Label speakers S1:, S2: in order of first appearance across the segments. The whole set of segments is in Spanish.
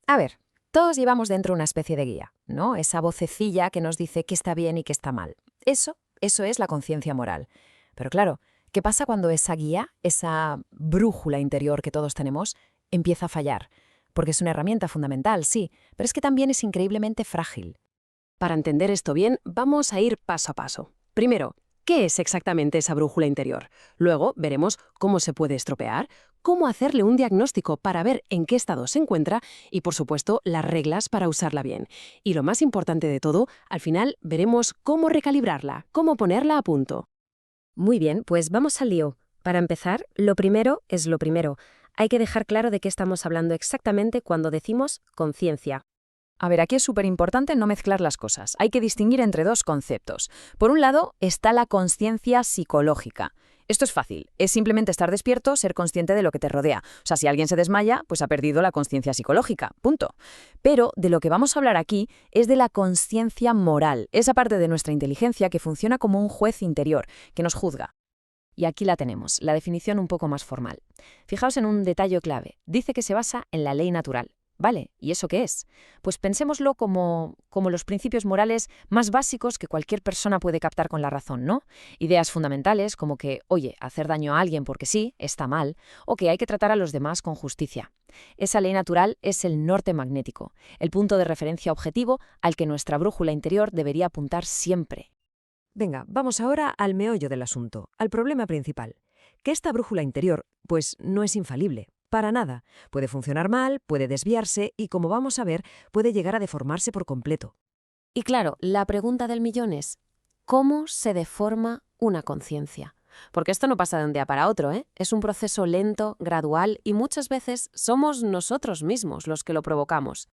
S1: A ver, todos llevamos dentro una especie de guía, ¿no? Esa vocecilla que nos dice qué está bien y qué está mal. Eso es la conciencia moral. Pero claro, ¿qué pasa cuando esa guía, esa brújula interior que todos tenemos, empieza a fallar? Porque es una herramienta fundamental, sí, pero es que también es increíblemente frágil.
S2: Para entender esto bien, vamos a ir paso a paso. Primero, ¿qué es exactamente esa brújula interior? Luego veremos cómo se puede estropear, cómo hacerle un diagnóstico para ver en qué estado se encuentra y, por supuesto, las reglas para usarla bien. Y lo más importante de todo, al final veremos cómo recalibrarla, cómo ponerla a punto.
S3: Muy bien, pues vamos al lío. Para empezar, lo primero es lo primero. Hay que dejar claro de qué estamos hablando exactamente cuando decimos conciencia.
S1: A ver, aquí es súper importante no mezclar las cosas. Hay que distinguir entre dos conceptos. Por un lado, está la consciencia psicológica. Esto es fácil, es simplemente estar despierto, ser consciente de lo que te rodea. O sea, si alguien se desmaya, pues ha perdido la consciencia psicológica, punto. Pero de lo que vamos a hablar aquí es de la consciencia moral, esa parte de nuestra inteligencia que funciona como un juez interior, que nos juzga. Y aquí la tenemos, la definición un poco más formal. Fijaos en un detalle clave. Dice que se basa en la ley natural. ¿Vale? ¿Y eso qué es? Pues pensémoslo como los principios morales más básicos que cualquier persona puede captar con la razón, ¿no? Ideas fundamentales como que, oye, hacer daño a alguien porque sí, está mal, o que hay que tratar a los demás con justicia. Esa ley natural es el norte magnético, el punto de referencia objetivo al que nuestra brújula interior debería apuntar siempre.
S4: Venga, vamos ahora al meollo del asunto, al problema principal. Que esta brújula interior, pues, no es infalible. Para nada. Puede funcionar mal, puede desviarse y, como vamos a ver, puede llegar a deformarse por completo.
S3: Y claro, la pregunta del millón es, ¿cómo se deforma una conciencia? Porque esto no pasa de un día para otro, ¿eh? Es un proceso lento, gradual y muchas veces somos nosotros mismos los que lo provocamos.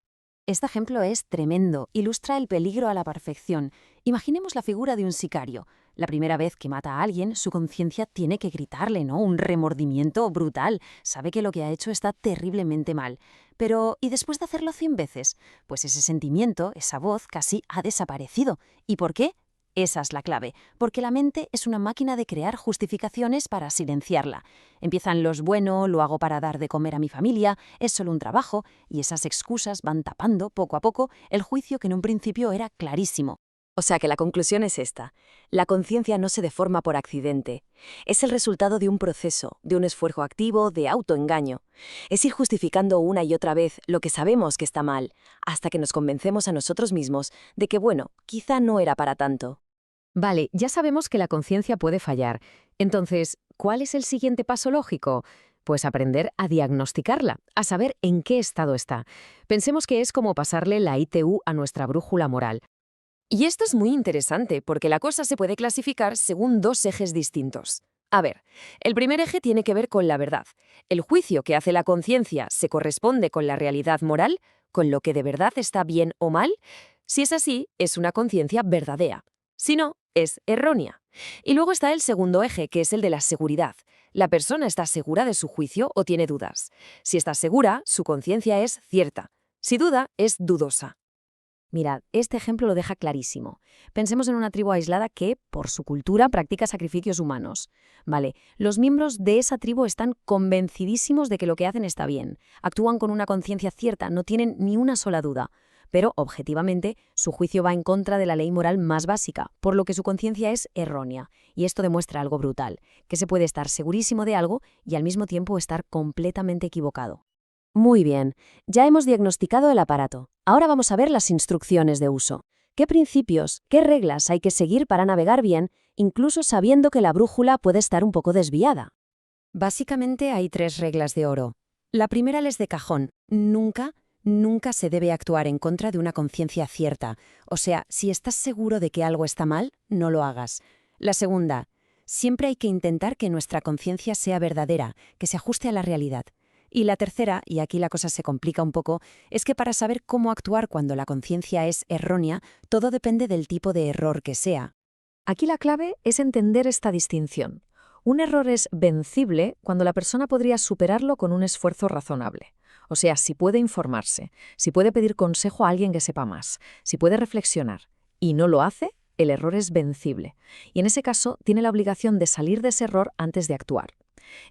S3: Este ejemplo es tremendo, ilustra el peligro a la perfección. Imaginemos la figura de un sicario. La primera vez que mata a alguien, su conciencia tiene que gritarle, ¿no? Un remordimiento brutal. Sabe que lo que ha hecho está terriblemente mal. Pero, ¿y después de hacerlo 100 veces? Pues ese sentimiento, esa voz, casi ha desaparecido. ¿Y por qué? Esa es la clave, porque la mente es una máquina de crear justificaciones para silenciarla. Empiezan los bueno, lo hago para dar de comer a mi familia, es solo un trabajo, y esas excusas van tapando, poco a poco, el juicio que en un principio era clarísimo.
S2: O sea que la conclusión es esta. La conciencia no se deforma por accidente. Es el resultado de un proceso, de un esfuerzo activo, de autoengaño. Es ir justificando una y otra vez lo que sabemos que está mal, hasta que nos convencemos a nosotros mismos de que, bueno, quizá no era para tanto.
S1: Vale, ya sabemos que la conciencia puede fallar. Entonces, ¿cuál es el siguiente paso lógico? Pues aprender a diagnosticarla, a saber en qué estado está. Pensemos que es como pasarle la ITU a nuestra brújula moral. Y esto es muy interesante porque la cosa se puede clasificar según dos ejes distintos. A ver, el primer eje tiene que ver con la verdad. ¿El juicio que hace la conciencia se corresponde con la realidad moral, con lo que de verdad está bien o mal? Si es así, es una conciencia verdadera. Si no, es errónea. Y luego está el segundo eje, que es el de la seguridad. ¿La persona está segura de su juicio o tiene dudas? Si está segura, su conciencia es cierta. Si duda, es dudosa. Mirad, este ejemplo lo deja clarísimo. Pensemos en una tribu aislada que, por su cultura, practica sacrificios humanos. Vale, los miembros de esa tribu están convencidísimos de que lo que hacen está bien. Actúan con una conciencia cierta, no tienen ni una sola duda. Pero, objetivamente, su juicio va en contra de la ley moral más básica, por lo que su conciencia es errónea. Y esto demuestra algo brutal, que se puede estar segurísimo de algo y al mismo tiempo estar completamente equivocado. Muy bien, ya hemos diagnosticado el aparato. Ahora vamos a ver las instrucciones de uso. ¿Qué principios, qué reglas hay que seguir para navegar bien, incluso sabiendo que la brújula puede estar un poco desviada? Básicamente hay 3 reglas de oro. La primera es de cajón. Nunca se debe actuar en contra de una conciencia cierta. O sea, si estás seguro de que algo está mal, no lo hagas. La segunda, siempre hay que intentar que nuestra conciencia sea verdadera, que se ajuste a la realidad. Y la tercera, y aquí la cosa se complica un poco, es que para saber cómo actuar cuando la conciencia es errónea, todo depende del tipo de error que sea. Aquí la clave es entender esta distinción. Un error es vencible cuando la persona podría superarlo con un esfuerzo razonable. O sea, si puede informarse, si puede pedir consejo a alguien que sepa más, si puede reflexionar, y no lo hace,
S5: El error es vencible, y en ese caso tiene la obligación de salir de ese error antes de actuar.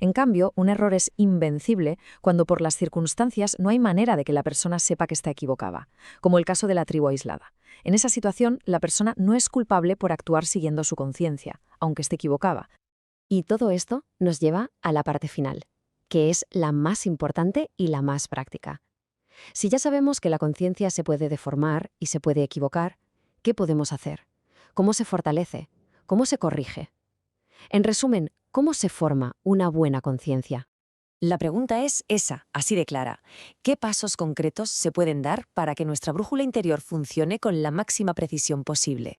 S5: En cambio, un error es invencible cuando por las circunstancias no hay manera de que la persona sepa que está equivocada, como el caso de la tribu aislada. En esa situación, la persona no es culpable por actuar siguiendo su conciencia, aunque esté equivocada.
S3: Y todo esto nos lleva a la parte final, que es la más importante y la más práctica. Si ya sabemos que la conciencia se puede deformar y se puede equivocar, ¿qué podemos hacer? ¿Cómo se fortalece? ¿Cómo se corrige? En resumen, ¿cómo se forma una buena conciencia?
S4: La pregunta es esa, así de clara. ¿Qué pasos concretos se pueden dar para que nuestra brújula interior funcione con la máxima precisión posible?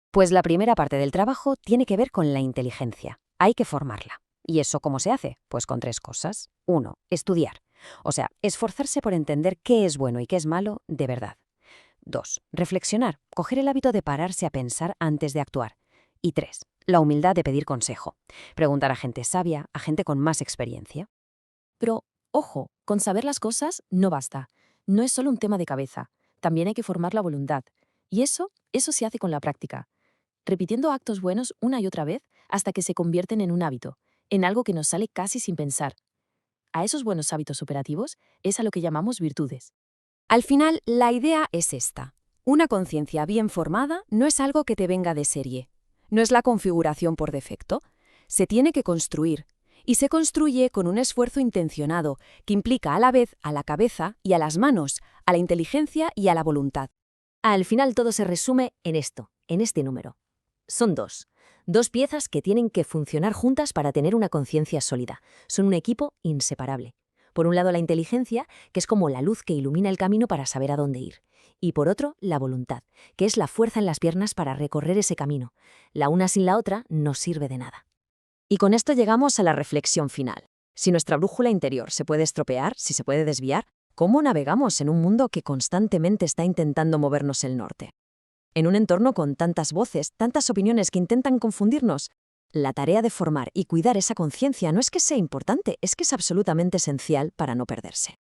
S3: Pues la primera parte del trabajo tiene que ver con la inteligencia. Hay que formarla. ¿Y eso cómo se hace? Pues con 3 cosas. 1. Estudiar. O sea, esforzarse por entender qué es bueno y qué es malo de verdad. 2. Reflexionar. Coger el hábito de pararse a pensar antes de actuar. Y 3. La humildad de pedir consejo. Preguntar a gente sabia, a gente con más experiencia. Pero, ojo, con saber las cosas no basta. No es solo un tema de cabeza. También hay que formar la voluntad. Y eso se hace con la práctica. Repitiendo actos buenos una y otra vez hasta que se convierten en un hábito, en algo que nos sale casi sin pensar. A esos buenos hábitos operativos es a lo que llamamos virtudes. Al final, la idea es esta. Una conciencia bien formada no es algo que te venga de serie. No es la configuración por defecto. Se tiene que construir. Y se construye con un esfuerzo intencionado que implica a la vez a la cabeza y a las manos, a la inteligencia y a la voluntad. Al final todo se resume en esto, en este número. Son dos piezas que tienen que funcionar juntas para tener una conciencia sólida. Son un equipo inseparable. Por un lado la inteligencia, que es como la luz que ilumina el camino para saber a dónde ir. Y por otro, la voluntad, que es la fuerza en las piernas para recorrer ese camino. La una sin la otra no sirve de nada. Y con esto llegamos a la reflexión final. Si nuestra brújula interior se puede estropear, si se puede desviar, ¿cómo navegamos en un mundo que constantemente está intentando movernos el norte? En un entorno con tantas voces, tantas opiniones que intentan confundirnos, la tarea de formar y cuidar esa conciencia no es que sea importante, es que es absolutamente esencial para no perderse.